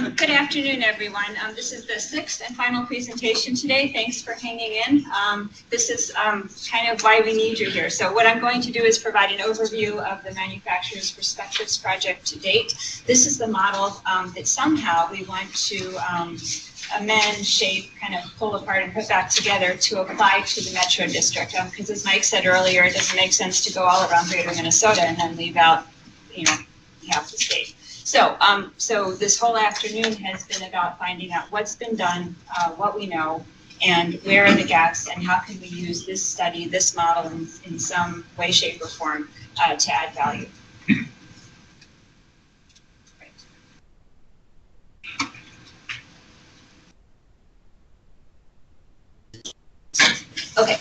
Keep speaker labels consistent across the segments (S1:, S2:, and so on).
S1: Good afternoon, everyone. This is the sixth and final presentation today. Thanks for hanging in. This is kind of why we need you here. So what I'm going to do is provide an overview of the Manufacturer's Perspectives project to date. This is the model that somehow we want to amend, shape, kind of pull apart and put back together to apply to the Metro District. Because as Mike said earlier, it doesn't make sense to go all around Greater Minnesota and then leave out, half the state. So, so this whole afternoon has been about finding out what's been done, what we know, and where are the gaps, and how can we use this study, this model, in some way, shape, or form to add value. Okay.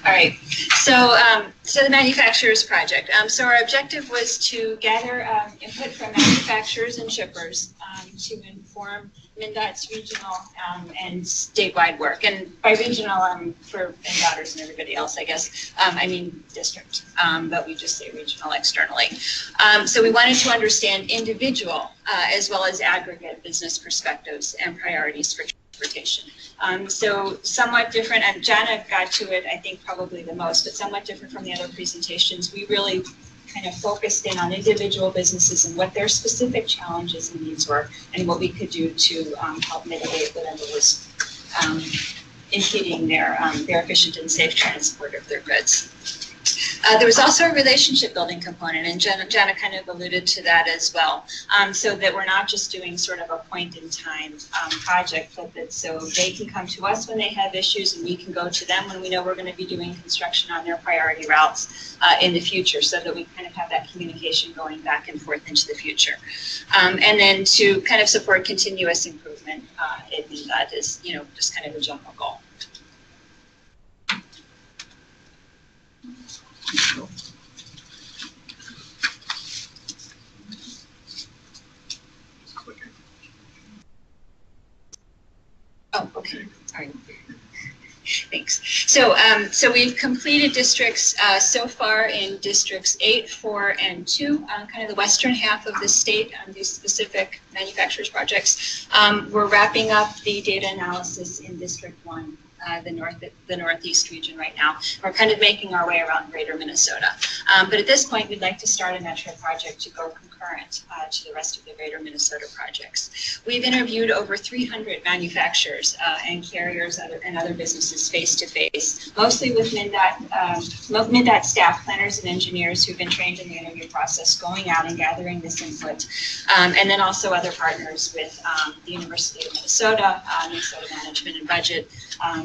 S1: All right. So, so the manufacturers project. So our objective was to gather input from manufacturers and shippers to inform MnDOT's regional and statewide work. And by regional, for MnDOTers and everybody else, I guess, I mean district, but we just say regional externally. So we wanted to understand individual as well as aggregate business perspectives and priorities for transportation. So somewhat different, and Donna got to it, I think, probably the most, but somewhat different from the other presentations. We really kind of focused in on individual businesses and what their specific challenges and needs were, and what we could do to help mitigate whatever was impeding their efficient and safe transport of their goods. There was also a relationship building component, and Jenna kind of alluded to that as well, so that we're not just doing sort of a point in time project, but that so they can come to us when they have issues and we can go to them when we know we're going to be doing construction on their priority routes in the future, so that we kind of have that communication going back and forth into the future. And then to kind of support continuous improvement in that is, just kind of a general goal. Oh, okay. All right. Thanks. So, so we've completed districts so far in districts 8, 4, and 2, kind of the western half of the state on these specific manufacturers projects. We're wrapping up the data analysis in District 1. The northeast region right now. We're kind of making our way around Greater Minnesota. But at this point, we'd like to start a Metro project to go concurrent to the rest of the Greater Minnesota projects. We've interviewed over 300 manufacturers and carriers and other businesses face-to-face, mostly with MnDOT staff, planners, and engineers who've been trained in the interview process, going out and gathering this input. And then also other partners with the University of Minnesota, Minnesota Management and Budget.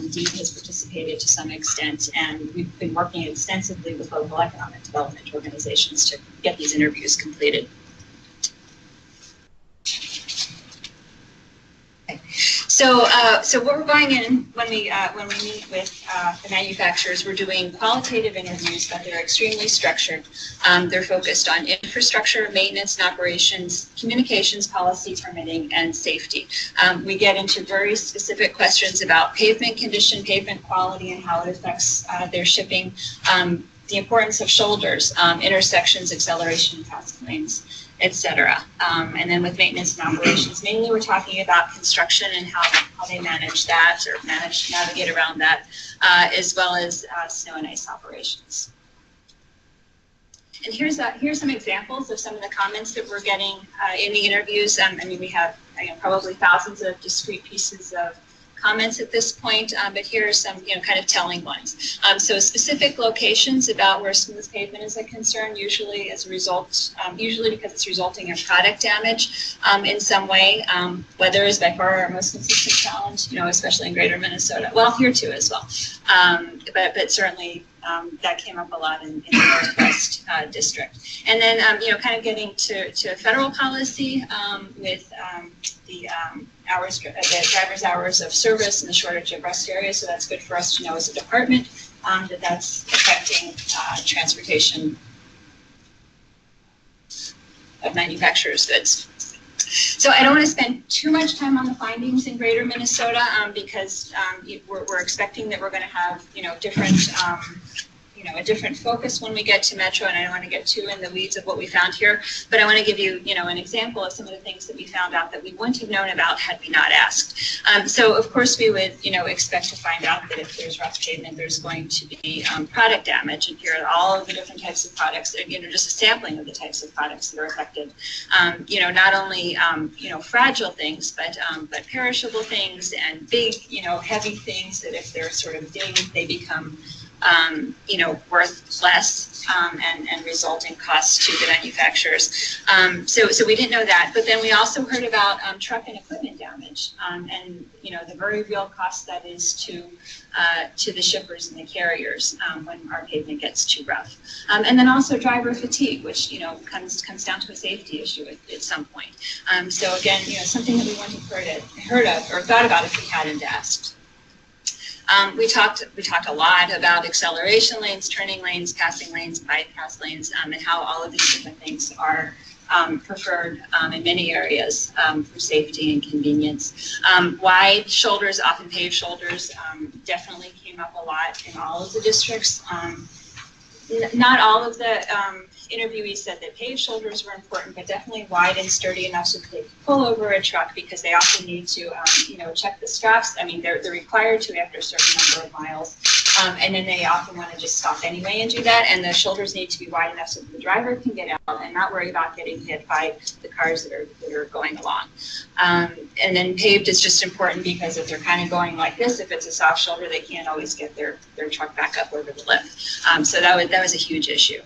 S1: DEEP has participated to some extent, and we've been working extensively with local economic development organizations to get these interviews completed. Okay. So, so what we're going in when we meet with the manufacturers, we're doing qualitative interviews, but they're extremely structured. They're focused on infrastructure, maintenance and operations, communications, policy, permitting, and safety. We get into very specific questions about pavement condition, pavement quality, and how it affects their shipping, the importance of shoulders, intersections, acceleration, pass lanes, etc. And then with maintenance and operations, mainly we're talking about construction and how they manage that or manage to navigate around that, as well as snow and ice operations. And here's some examples of some of the comments that we're getting in the interviews. I mean, we have probably thousands of discrete pieces of comments at this point, but here are some, kind of telling ones. So specific locations about where smooth pavement is a concern, usually as a result, usually because it's resulting in product damage in some way. Weather is by far our most consistent challenge, especially in Greater Minnesota. Well, here too as well, but certainly that came up a lot in the Northwest District. And then, kind of getting to federal policy with the driver's hours of service and the shortage of rest areas. So that's good for us to know as a department that that's affecting transportation of manufacturers' goods. So I don't want to spend too much time on the findings in Greater Minnesota because we're expecting that we're going to have different a different focus when we get to Metro, and I don't want to get too in the weeds of what we found here, but I want to give you, an example of some of the things that we found out that we wouldn't have known about had we not asked. So of course we would, expect to find out that if there's rough pavement, there's going to be product damage, and here are all of the different types of products, just a sampling of the types of products that are affected. Not only, fragile things, but perishable things and big, heavy things that if they're sort of dinged, they become, worth less and result in costs to the manufacturers. So we didn't know that, but then we also heard about truck and equipment damage and, the very real cost that is to the shippers and the carriers when our pavement gets too rough. And then also driver fatigue, which, comes down to a safety issue at some point. So again, something that we wouldn't have heard of or thought about if we hadn't asked. We talked a lot about acceleration lanes, turning lanes, passing lanes, bypass lanes, and how all of these different things are preferred in many areas for safety and convenience. Wide shoulders, often paved shoulders, definitely came up a lot in all of the districts. Not all of the interviewees said that paved shoulders were important, but definitely wide and sturdy enough so that they could pull over a truck, because they often need to, check the straps. I mean, they're required to after a certain number of miles, and then they often want to just stop anyway and do that. And the shoulders need to be wide enough so that the driver can get out and not worry about getting hit by the cars that are going along. And then paved is just important because if they're kind of going like this, if it's a soft shoulder, they can't always get their truck back up over the lip. So that was a huge issue.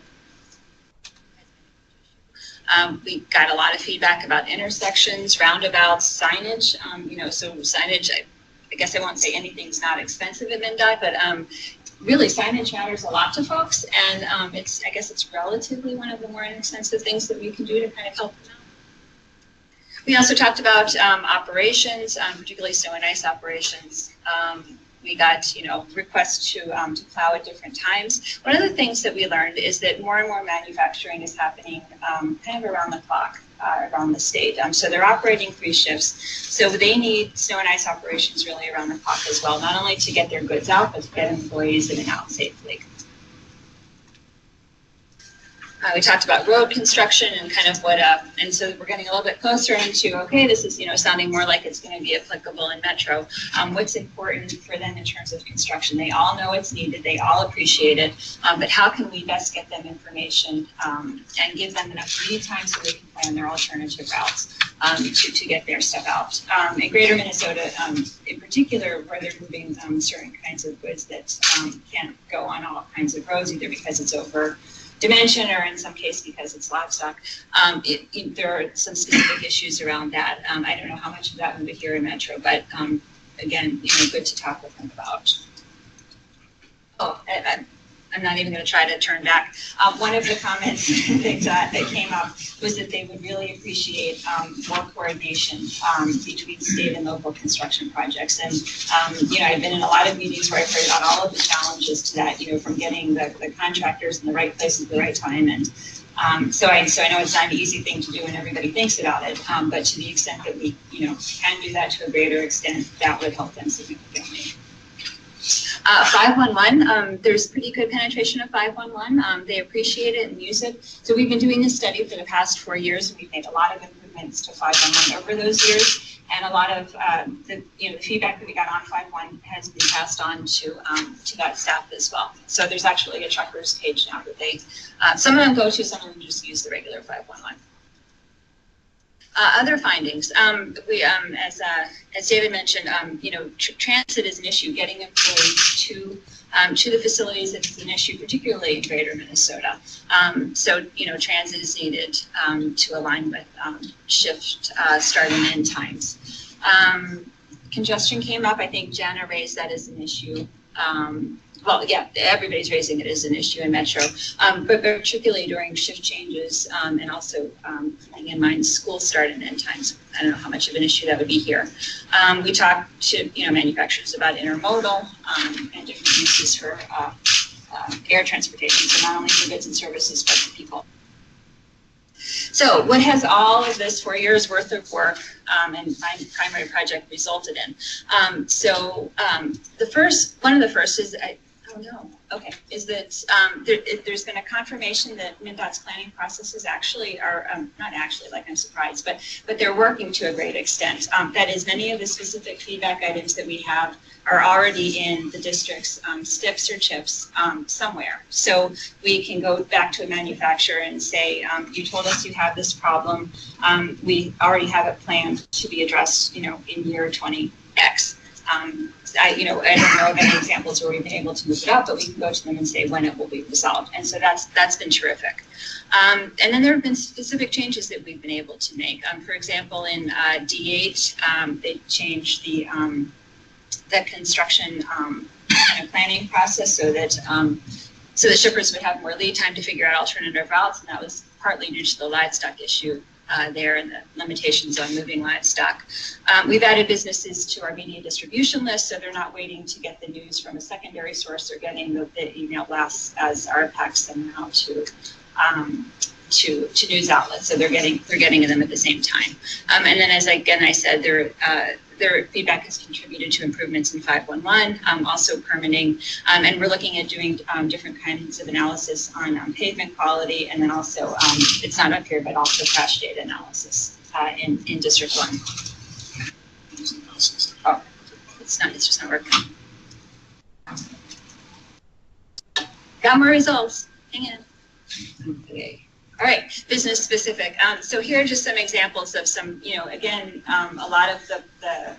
S1: We got a lot of feedback about intersections, roundabouts, signage. So signage, I guess I won't say anything's not expensive at MnDOT, but really signage matters a lot to folks, and I guess it's relatively one of the more inexpensive things that we can do to kind of help them out. We also talked about operations, particularly snow and ice operations. We got, requests to plow at different times. One of the things that we learned is that more and more manufacturing is happening kind of around the clock around the state. So they're operating 3 shifts. So they need snow and ice operations really around the clock as well, not only to get their goods out, but to get employees in and out safely. We talked about road construction and kind of and so we're getting a little bit closer into, okay, this is, sounding more like it's going to be applicable in Metro. What's important for them in terms of construction? They all know it's needed, they all appreciate it, but how can we best get them information and give them enough lead time so they can plan their alternative routes to get their stuff out. In greater Minnesota, in particular, where they're moving certain kinds of goods that can't go on all kinds of roads, either because it's over dimension or in some case because it's livestock, there are some specific issues around that. I don't know how much of that will be here in Metro, but again, good to talk with them about. I'm not even going to try to turn back. One of the comments that came up was that they would really appreciate more coordination between state and local construction projects. And, I've been in a lot of meetings where I've heard about all of the challenges to that, from getting the contractors in the right place at the right time. And so I know it's not an easy thing to do and everybody thinks about it, but to the extent that we, can do that to a greater extent, that would help them significantly. 511, there's pretty good penetration of 511. They appreciate it and use it. So we've been doing this study for the past 4 years, and we've made a lot of improvements to 511 over those years. And a lot of the feedback that we got on 511 has been passed on to that staff as well. So there's actually a truckers page now that they, some of them go to, some of them just use the regular 511. Other findings, as David mentioned, transit is an issue. Getting employees to the facilities is an issue, particularly in greater Minnesota. So, transit is needed to align with shift start and end times. Congestion came up. I think Jana raised that as an issue. Well, yeah, everybody's raising it as an issue in Metro, but particularly during shift changes and also keeping in mind school start and end times. I don't know how much of an issue that would be here. We talked to manufacturers about intermodal and different uses for air transportation, so not only for goods and services, but for people. So what has all of this 4 years worth of work and primary project resulted in? One of the first is, okay, is that there's been a confirmation that MnDOT's planning processes actually are, not actually, like I'm surprised, but they're working to a great extent. That is, many of the specific feedback items that we have are already in the district's STIPs or CHIPs somewhere. So we can go back to a manufacturer and say, you told us you have this problem. We already have it planned to be addressed, in year 20X. I don't know of any examples where we've been able to move it up, but we can go to them and say when it will be resolved. And so that's been terrific. And then there have been specific changes that we've been able to make. For example, in D8, they changed the construction kind of planning process so that shippers would have more lead time to figure out alternative routes, and that was partly due to the livestock issue there and the limitations on moving livestock. We've added businesses to our media distribution list, so they're not waiting to get the news from a secondary source. They're getting the email blasts as our packs them out to news outlets. So they're getting them at the same time. And then, as I said, their feedback has contributed to improvements in 511, also permitting, and we're looking at doing different kinds of analysis on pavement quality, and then also, it's not up here, but also crash data analysis in District 1. Oh, it's just not working. Got more results. Hang in. Okay. All right, business specific. So here are just some examples of some, again, a lot of the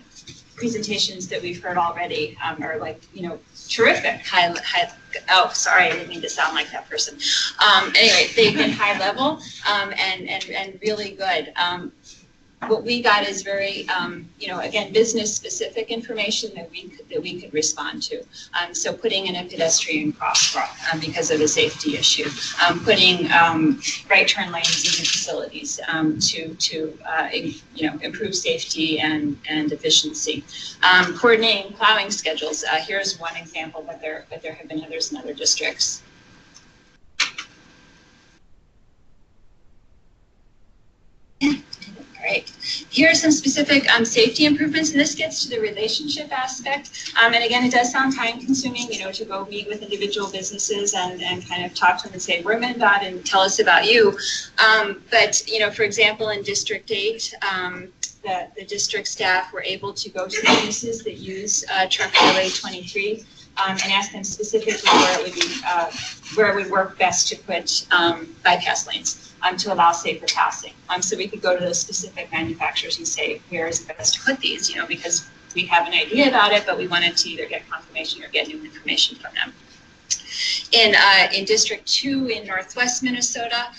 S1: presentations that we've heard already are like, terrific. Oh, sorry, I didn't mean to sound like that person. Anyway, they've been high level and really good. What we got is very, again, business specific information that we could respond to. So putting in a pedestrian crosswalk because of a safety issue, putting right turn lanes into facilities to improve safety and efficiency. Coordinating plowing schedules. Here's one example, but there have been others in other districts. Great. Here are some specific safety improvements, and this gets to the relationship aspect. And again, it does sound time consuming, to go meet with individual businesses and kind of talk to them and say, we're MnDOT and tell us about you. But, for example, in District 8, the district staff were able to go to businesses that use truck LA 23 and ask them specifically where it would work best to put bypass lanes. To allow safer passing. So we could go to those specific manufacturers and say, where is it best to put these, because we have an idea about it, but we wanted to either get confirmation or get new information from them. In District 2 in Northwest Minnesota,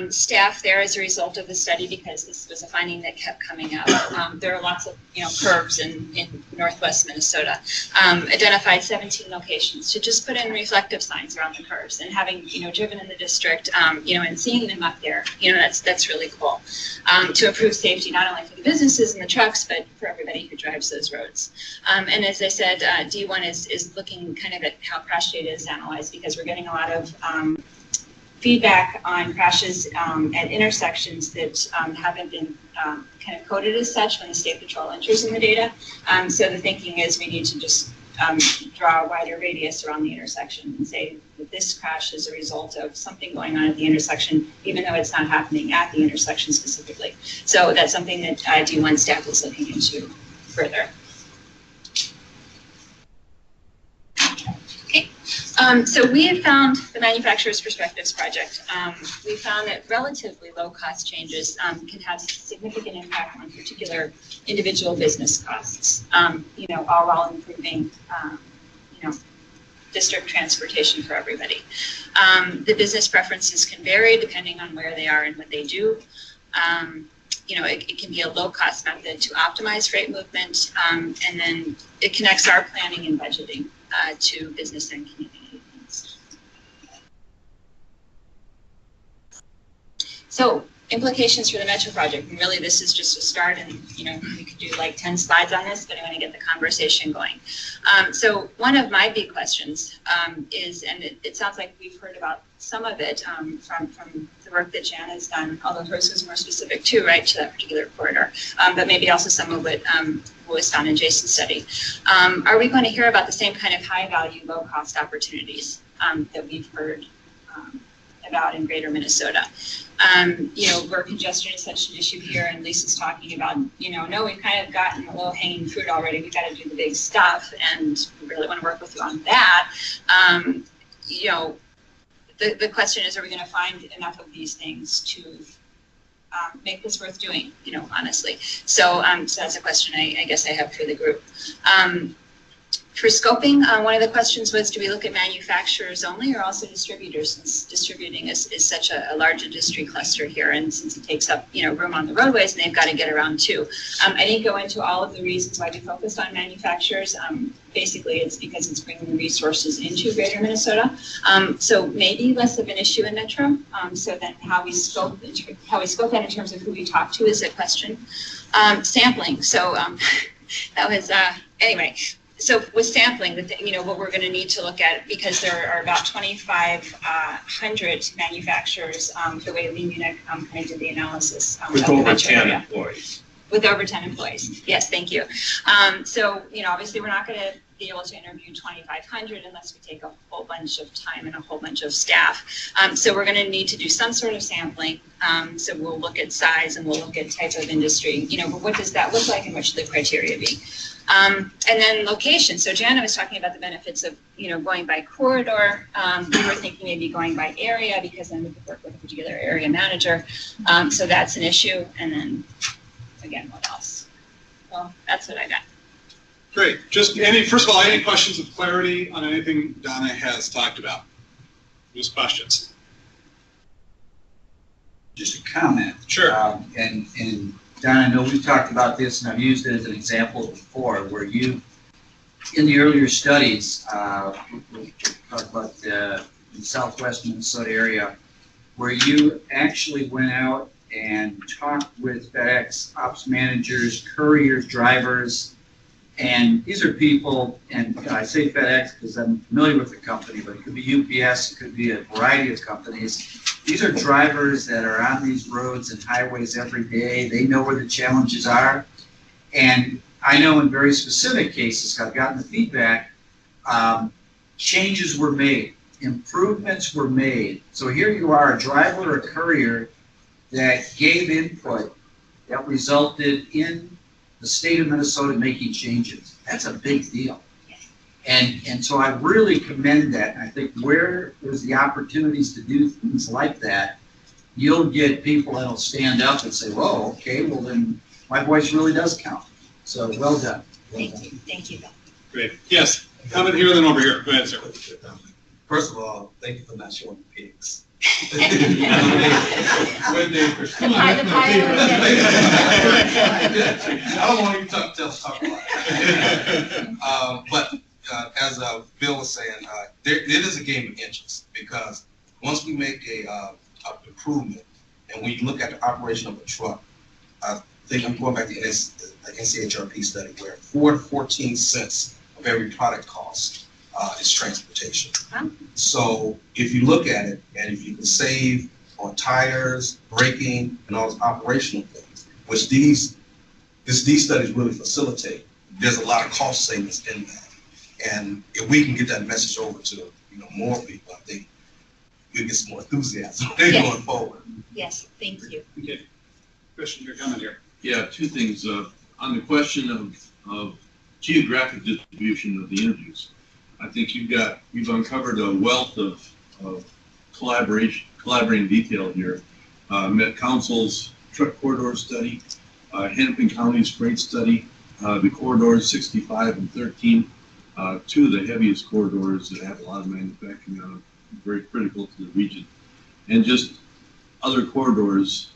S1: staff there as a result of the study, because this was a finding that kept coming up. There are lots of curves in Northwest Minnesota. Identified 17 locations to just put in reflective signs around the curves, and having driven in the district, and seeing them up there, that's really cool. To improve safety not only for the businesses and the trucks, but for everybody who drives those roads. And as I said, D1 is looking kind of at how crash data is analyzed, because we're getting a lot of feedback on crashes at intersections that haven't been kind of coded as such when the State Patrol enters in the data. So the thinking is we need to just draw a wider radius around the intersection and say that this crash is a result of something going on at the intersection, even though it's not happening at the intersection specifically. So that's something that D1 staff is looking into further. Okay. So we have found the Manufacturer's Perspectives Project. We found that relatively low-cost changes can have significant impact on particular individual business costs, all while improving, district transportation for everybody. The business preferences can vary depending on where they are and what they do. It can be a low-cost method to optimize freight movement, and then it connects our planning and budgeting to business and community needs. So implications for the Metro project, and really this is just a start, and we could do like 10 slides on this, but I want to get the conversation going. So one of my big questions is, and it sounds like we've heard about some of it from the work that Jan has done, although hers was more specific too, right, to that particular corridor, but maybe also some of what was done in Jason's study. Are we going to hear about the same kind of high value, low cost opportunities that we've heard about in greater Minnesota. Where congestion is such an issue here, and Lisa's talking about, no, we've kind of gotten the low-hanging fruit already. We've got to do the big stuff, and we really want to work with you on that. The question is, are we going to find enough of these things to make this worth doing, honestly? So that's a question I guess I have for the group. For scoping, one of the questions was, do we look at manufacturers only or also distributors, since distributing is such a large industry cluster here, and since it takes up room on the roadways and they've got to get around too. I didn't go into all of the reasons why we focused on manufacturers. Basically, it's because it's bringing resources into greater Minnesota. So maybe less of an issue in Metro. So then how we scope that in terms of who we talk to is a question. Sampling. So that was anyway. So with sampling, what we're going to need to look at, because there are about 2,500 manufacturers, the way Lean Munich kind of did the analysis.
S2: With over 10 employees.
S1: With over 10 employees. Yes, thank you. So, obviously we're not going to be able to interview 2,500 unless we take a whole bunch of time and a whole bunch of staff. So we're going to need to do some sort of sampling. So we'll look at size and we'll look at type of industry. But what does that look like and what should the criteria be? And then location. So Jana was talking about the benefits of, going by corridor. We were thinking maybe going by area, because then we could work with a particular area manager. So that's an issue. And then, again, what else? Well, that's what I got.
S3: Great. First of all, any questions of clarity on anything Donna has talked about? Just questions.
S4: Just a comment.
S3: Sure.
S4: And Donna, I know we've talked about this, and I've used it as an example before, where you, in the earlier studies, we talked about the Southwest Minnesota area, where you actually went out and talked with FedEx ops managers, couriers, drivers, and these are people, and I say FedEx because I'm familiar with the company, but it could be UPS, it could be a variety of companies. These are drivers that are on these roads and highways every day. They know where the challenges are. And I know in very specific cases, I've gotten the feedback, changes were made, improvements were made. So here you are, a driver or a courier that gave input that resulted in the state of Minnesota making changes. That's a big deal. And so I really commend that. And I think where there's the opportunities to do things like that, you'll get people that'll stand up and say, whoa, okay, well then my voice really does count. So well done.
S1: Thank you. Thank you.
S3: Great. Yes. Comment here, then over here. Go ahead, sir.
S5: First of all, thank you for not showing the pigs.
S3: When they
S5: I don't want you to talk about it. But as Bill was saying, it is a game of inches, because once we make a improvement and we look at the operation of a truck, I think I'm going back to the NCHRP study where 4 to 14 cents of every product cost is transportation.
S1: Huh?
S5: So if you look at it, and if you can save on tires, braking, and all those operational things, which these studies really facilitate, there's a lot of cost savings in that. And if we can get that message over to more people, I think we'll get some more enthusiasm going forward.
S1: Yes, thank you.
S3: Okay. Question here, comment here.
S2: Yeah, two things. On the question of geographic distribution of the interviews, I think you've uncovered a wealth of collaborating detail here. Met Council's truck corridor study, Hennepin County's freight study, the corridors 65 and 13, two of the heaviest corridors that have a lot of manufacturing on them, very critical to the region, and just other corridors.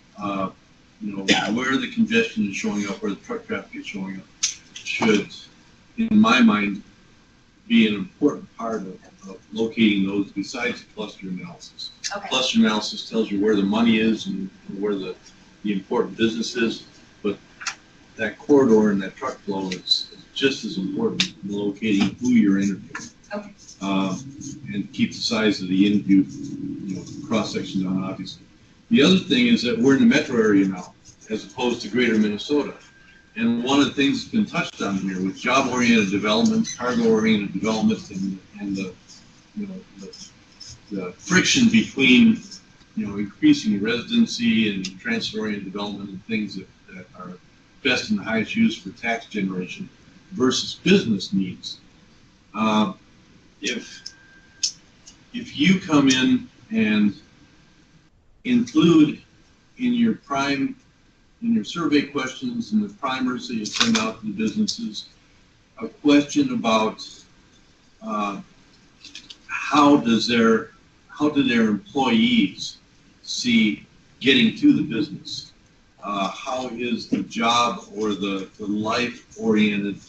S2: Where the congestion is showing up, where the truck traffic is showing up, should, in my mind, be an important part of locating those besides cluster analysis.
S1: Okay.
S2: Cluster analysis tells you where the money is and where the important business is, but that corridor and that truck flow is just as important in locating who you're interviewing.
S1: Okay.
S2: And keep the size of the interview, cross-section down, obviously. The other thing is that we're in the metro area now, as opposed to greater Minnesota. And one of the things that's been touched on here with job-oriented development, cargo-oriented development, and the the friction between, increasing residency and transit-oriented development and things that are best and highest use for tax generation versus business needs. If you come in and include in your survey questions and the primers that you send out to the businesses, a question about how do their employees see getting to the business? How is the job or the life-oriented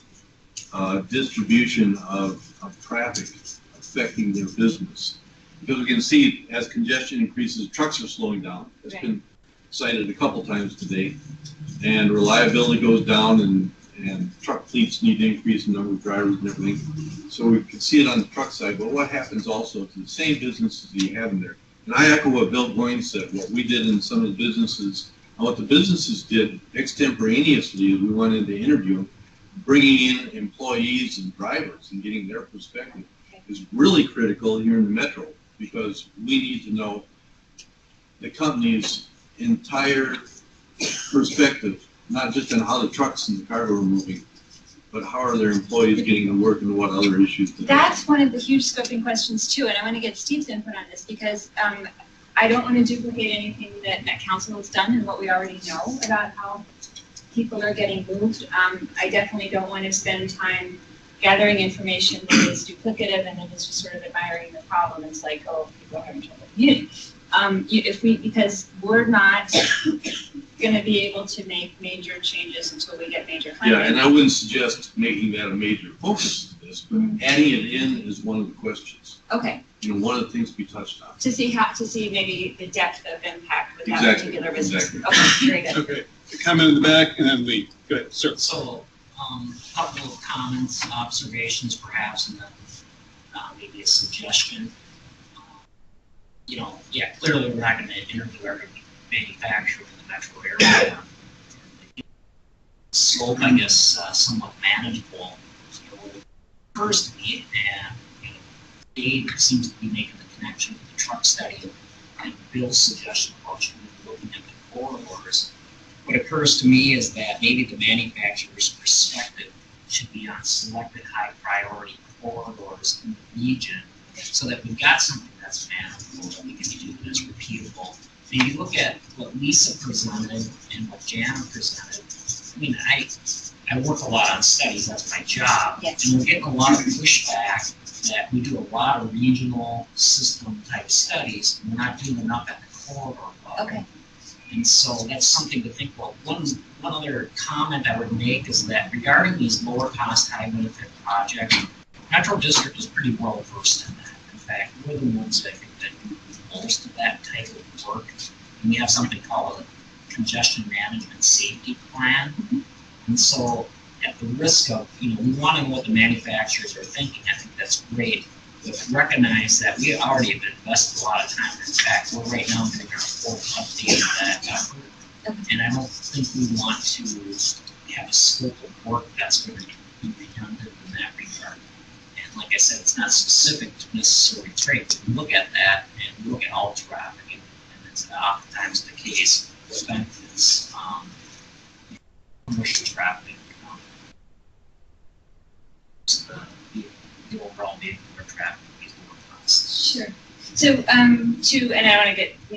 S2: distribution of traffic affecting their business? Because we can see as congestion increases, trucks are slowing down. It's been cited a couple times today, and reliability goes down, and truck fleets need to increase the number of drivers and everything. So we can see it on the truck side, but what happens also to the same businesses that you have in there? And I echo what Bill Goins said. What we did in some of the businesses, and what the businesses did extemporaneously as we went into interview them, bringing in employees and drivers and getting their perspective is really critical here in the metro, because we need to know the company's entire perspective, not just on how the trucks and the cargo are moving, but how are their employees getting to work and what other issues.
S1: That's one of the huge scoping questions too, and I want to get Steve's input on this because I don't want to duplicate anything that council has done and what we already know about how people are getting moved. I definitely don't want to spend time gathering information that is duplicative and then it's just sort of admiring the problem. It's like, oh, people are having trouble commuting. Because we're not going to be able to make major changes until we get major funding.
S2: Yeah, and I wouldn't suggest making that a major focus of this, but adding it in is one of the questions.
S1: Okay.
S2: One of the things we touched on.
S1: To see maybe the depth of impact with that particular business.
S2: Exactly.
S1: Okay, very good.
S3: Okay, a comment in the back, and then Lee. Go ahead, sir.
S6: So, a couple of comments, observations perhaps, and then maybe a suggestion. Clearly we're not going to interview every manufacturer in the metro area. Slope, I guess, somewhat manageable. First, and Dave seems to be making the connection with the truck study and Bill's suggestion about looking at the corridors. What occurs to me is that maybe the manufacturer's perspective should be on selected high priority corridors in the region so that we've got something that's manageable, that we can do that's repeatable. When you look at what Lisa presented and what Jana presented, I mean, I work a lot on studies, that's my job,
S1: yes.
S6: And we're getting a lot of pushback that we do a lot of regional system type studies, and we're not doing enough at the corridor level.
S1: Okay.
S6: And so that's something to think about. One other comment I would make is that regarding these lower cost, high benefit projects, Metro District is pretty well versed in that. In fact, we're the ones that think that do most of that type of work. And we have something called a congestion management safety plan.
S1: Mm-hmm.
S6: And so at the risk of, we want to know what the manufacturers are thinking. I think that's great. But recognize that we already have invested a lot of time. In fact, we're right now doing our fourth update of that effort. And I don't think we want to have a scope of work that's going to be redundant in that regard. And like I said, it's not specific to necessarily trade, but we look at that and we look at all traffic, and it's oftentimes the case with benefits, commercial traffic, the overall vehicular traffic is more costs.
S1: Sure. So, and I want to get, I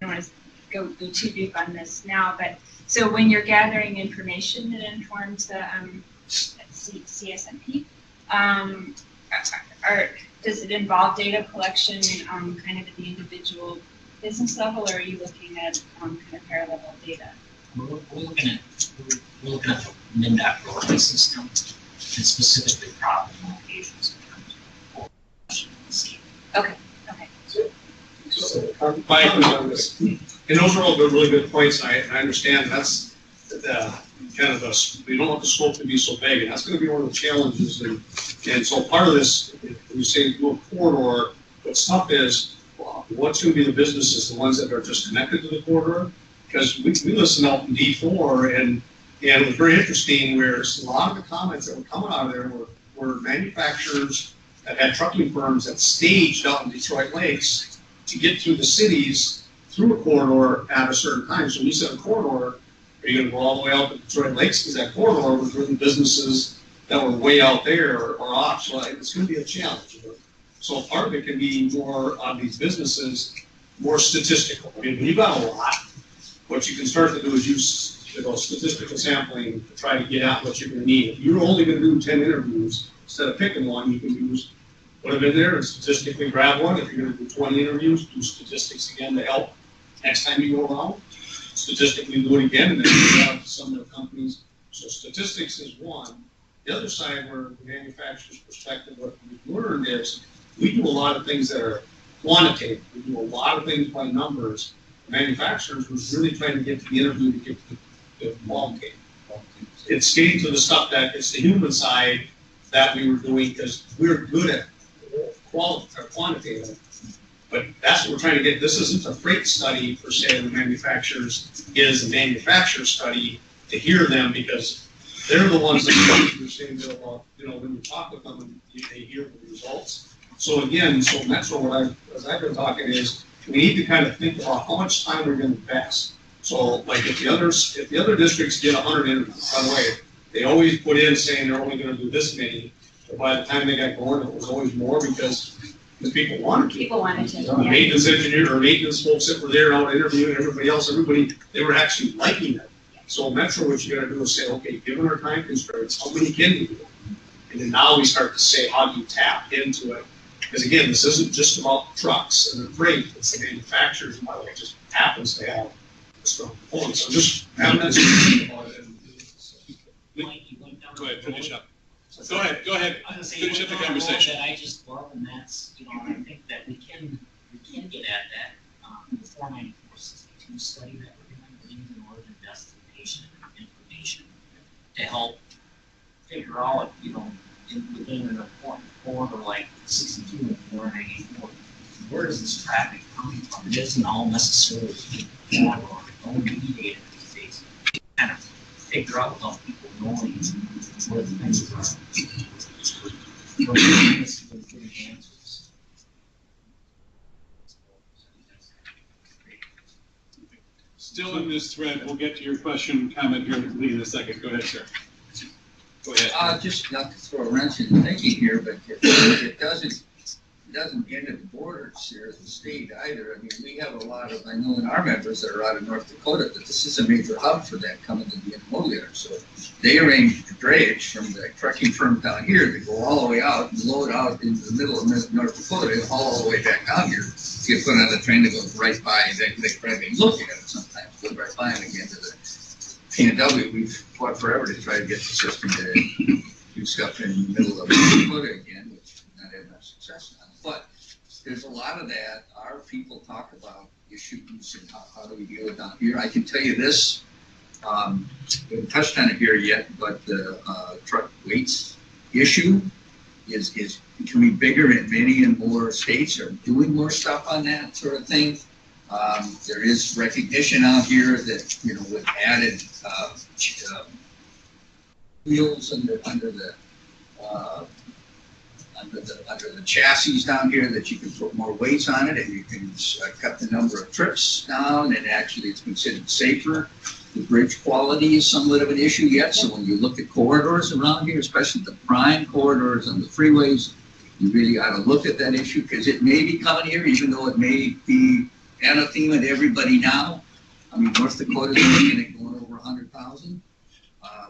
S1: don't want to go too deep on this now, but so when you're gathering information that informs the CSMP, does it involve data collection kind of at the individual business level, or are you looking at kind of higher level data?
S6: We're looking at the MnDOT roadway system and specifically problem locations in terms of safety.
S1: Okay.
S7: So, Mike was on this, and those are all really good points. I understand that's the kind of we don't want the scope to be so big, and that's going to be one of the challenges. And so part of this, when you say do a corridor, what's tough is what's going to be the businesses, the ones that are just connected to the corridor, because we listen out in D4, and it was very interesting where a lot of the comments that were coming out of there were manufacturers that had trucking firms that staged out in Detroit Lakes to get through the cities through a corridor at a certain time. So when you said a corridor, are you gonna go all the way out to Detroit Lakes? Because that corridor was really businesses that were way out there or off, so it's gonna be a challenge. So part of it can be more on these businesses, more statistical. I mean, when you got a lot, what you can start to do is use statistical sampling to try to get out what you're gonna need. If you're only gonna do 10 interviews, instead of picking one, you can use put them in there and statistically grab one. If you're gonna do 20 interviews, do statistics again to help next time you go around. Statistically do it again, and then you have some of the companies. So statistics is one. The other side, where the manufacturer's perspective, what we've learned is we do a lot of things that are quantitative. We do a lot of things by numbers. The manufacturers was really trying to get to the interview to get to the qualitative. It's getting to the stuff that it's the human side that we were doing because we're good at quantitative. But that's what we're trying to get. This isn't a freight study per se of the manufacturers. It is a manufacturer study to hear them because they're the ones that you're saying about, when you talk with them and they hear the results. So again, so Metro, as I've been talking is, we need to kind of think about how much time we're going to invest. So like if the other districts get 100 interviews, by the way, they always put in saying they're only going to do this many. But by the time they got going, it was always more because the people wanted to.
S1: People wanted to.
S7: The maintenance engineer or maintenance folks that were there out interviewing everybody, they were actually liking it. So Metro, what you got to do is say, okay, given our time constraints, how many can we do? And then now we start to say, how do you tap into it? Because again, this isn't just about trucks and the freight, it's the manufacturers, by the way, it just happens to have a strong point. So just having that think about it.
S3: Go ahead, finish up. Go ahead.
S6: I was gonna say,
S3: Finish up the
S6: one
S3: conversation.
S6: that I just love, and that's, I think that we can get at that, the 49462 study that we're doing in order to invest in patient information to help figure out, within an important corridor like 62 and 494, where is this traffic coming from? It isn't all necessarily a corridor, all mediated these days. Kind of figure out without people knowing where the things are.
S3: Still in this thread, we'll get to your question, comment here in a second. Go ahead, sir. Go ahead.
S8: Just not to throw a wrench in thinking here, but it doesn't get at the borders here of the state either. I mean, we have a lot of, I know in our members that are out of North Dakota, that this is a major hub for that coming to the intermodal yard. So they arrange the drayage from the trucking firm down here to go all the way out and load out into the middle of North Dakota and haul all the way back down here. Get put on the train that goes right by, they probably look at it sometimes, go right by and again to the P&W. We've fought forever to try to get the system to do stuff in the middle of North Dakota again, which we've not had much success on. But there's a lot of that. Our people talk about issues and how do we deal with down here. I can tell you this, we haven't touched on it here yet, but the truck weights issue is becoming bigger in many and more states are doing more stuff on that sort of thing. There is recognition out here that, with added wheels under the chassis down here, that you can put more weights on it and you can cut the number of trips down, and actually it's considered safer. The bridge quality is somewhat of an issue yet, so when you look at corridors around here, especially the prime corridors on the freeways, you really got to look at that issue because it may be coming here, even though it may be anathema to everybody now. I mean, North Dakota's looking at going over 100,000.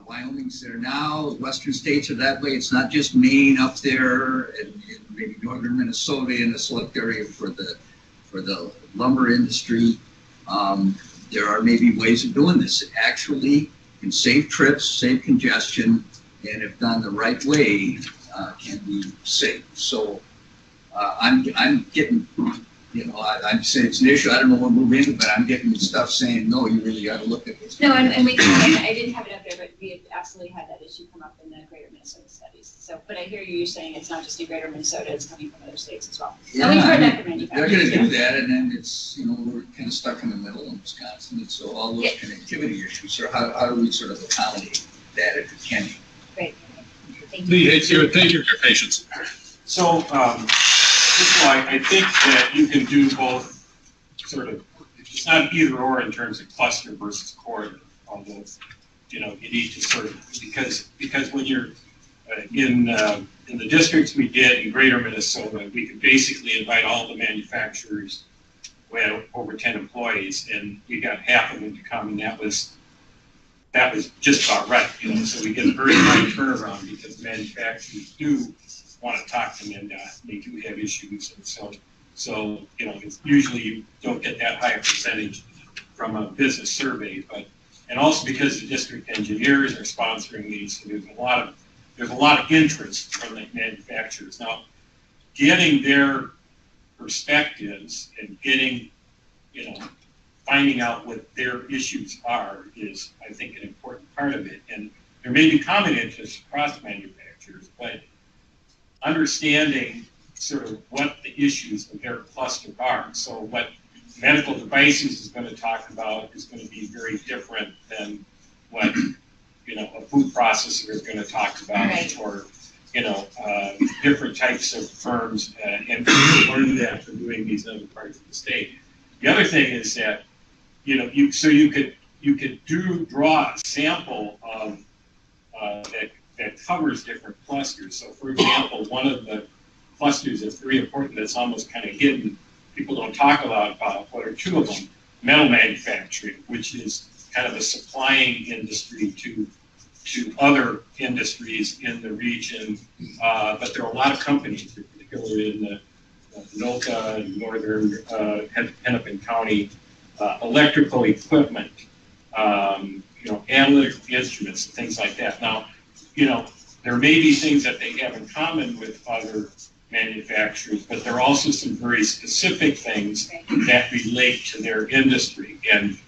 S8: Wyoming's there now. Western states are that way. It's not just Maine up there, and maybe northern Minnesota in a select area for the lumber industry. There are maybe ways of doing this that actually can save trips, save congestion, and if done the right way, can be safe. So I'm getting, I'm saying it's an issue. I don't know what we'll move into, but I'm getting stuff saying, no, you really got to look at this.
S1: No, and we can, I didn't have it up there, but we had absolutely had that issue come up in the Greater Minnesota studies. So, but I hear you saying it's not just in Greater Minnesota, it's coming from other states as well.
S8: Yeah,
S1: And we've heard that from
S8: they're
S1: manufacturers.
S8: going to do
S1: too.
S8: that, and then it's, we're kind of stuck in the middle in Wisconsin, and so all those connectivity issues. So how do we sort of accommodate that if we can?
S1: Great. Thank
S3: Lee,
S1: you.
S3: thank you for your patience.
S9: So, first of all, I think that you can do both sort of, it's not either or in terms of cluster versus corridor, although, you need to sort of, because when you're in the districts we did in greater Minnesota, we could basically invite all the manufacturers who had over 10 employees, and we got half of them to come, and that was just about right, so we get a very high turnaround because manufacturers do want to talk to MnDOT. They do have issues, and so it's usually you don't get that high a percentage from a business survey, and also because the district engineers are sponsoring these, so there's a lot of interest from the manufacturers. Now, getting their perspectives and getting, finding out what their issues are is, I think, an important part of it. And there may be common interests across manufacturers, but understanding sort of what the issues of their cluster are. So what medical devices is going to talk about is going to be very different than what, a food processor is going to talk about,
S1: right.
S9: Or, different types of firms, and we learn that from doing these other parts of the state. The other thing is that, you could draw a sample of that covers different clusters. So, for example, one of the clusters that's very important that's almost kind of hidden, people don't talk a lot about, but are two of them: metal manufacturing, which is kind of a supplying industry to other industries in the region, but there are a lot of companies, particularly in the Anoka, northern Hennepin County, electrical equipment, analytical instruments, and things like that. Now, there may be things that they have in common with other manufacturers, but there are also some very specific things that relate to their industry. And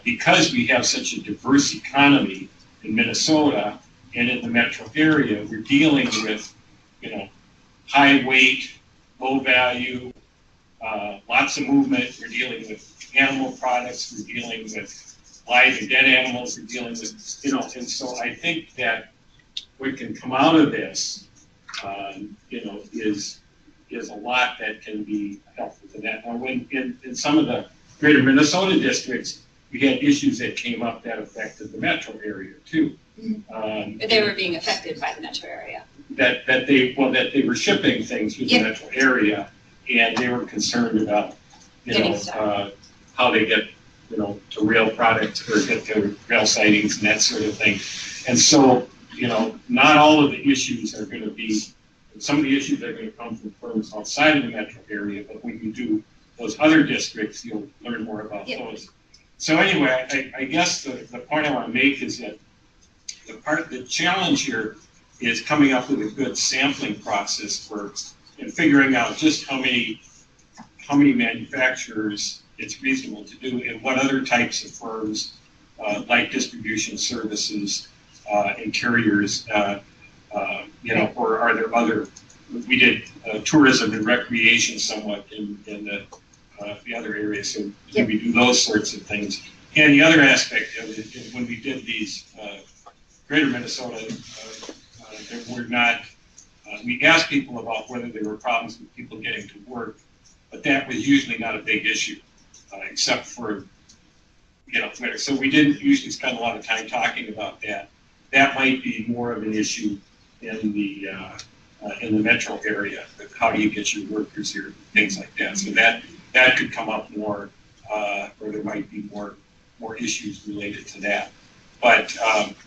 S9: because we have such a diverse economy in Minnesota and in the metro area, we're dealing with, high weight, low value, lots of movement. We're dealing with animal products. We're dealing with live and dead animals. We're dealing with, and so I think that what can come out of this, is a lot that can be helpful to that. Now, when in some of the greater Minnesota districts, we had issues that came up that affected the metro area too.
S1: But they were being affected by the metro area.
S9: That they were shipping things through the metro area, and they were concerned about, how they get, to rail products or get to rail sightings and that sort of thing. And so, not all of the issues are going to be, some of the issues are going to come from firms outside of the metro area, but when you do those other districts, you'll learn more about those. So anyway, I guess the point I want to make is that the challenge here is coming up with a good sampling process for figuring out just how many manufacturers it's reasonable to do, and what other types of firms, like distribution services and carriers, or are there other? We did tourism and recreation somewhat in the other areas, so we do those sorts of things. And the other aspect of it is when we did these greater Minnesota, there were not, we asked people about whether there were problems with people getting to work, but that was usually not a big issue, except for, so we didn't usually spend a lot of time talking about that. That might be more of an issue in the metro area. How do you get your workers here, things like that. So that could come up more, or there might be more issues related to that. But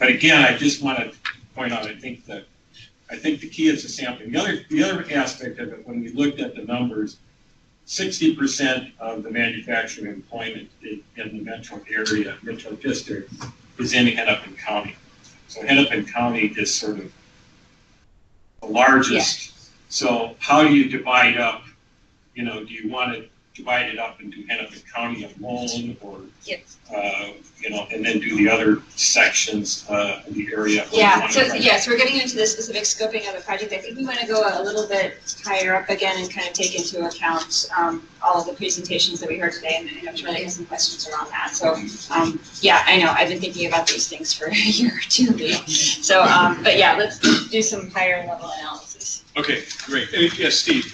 S9: again, I just want to point out, I think the key is the sampling. The other aspect of it, when we looked at the numbers, 60% of the manufacturing employment in the metro area, metro district, is in Hennepin County. So Hennepin County is sort of the largest. Yeah. So how do you divide up? Do you want to divide it up into Hennepin County alone, or and then do the other sections of the area?
S1: Yeah. So we're getting into the specific scoping of the project. I think we want to go a little bit higher up again and kind of take into account all of the presentations that we heard today, and I know Charlie has some questions around that. So I know I've been thinking about these things for a year or two. So but let's do some higher level analysis.
S3: Okay, great. Yes, Steve?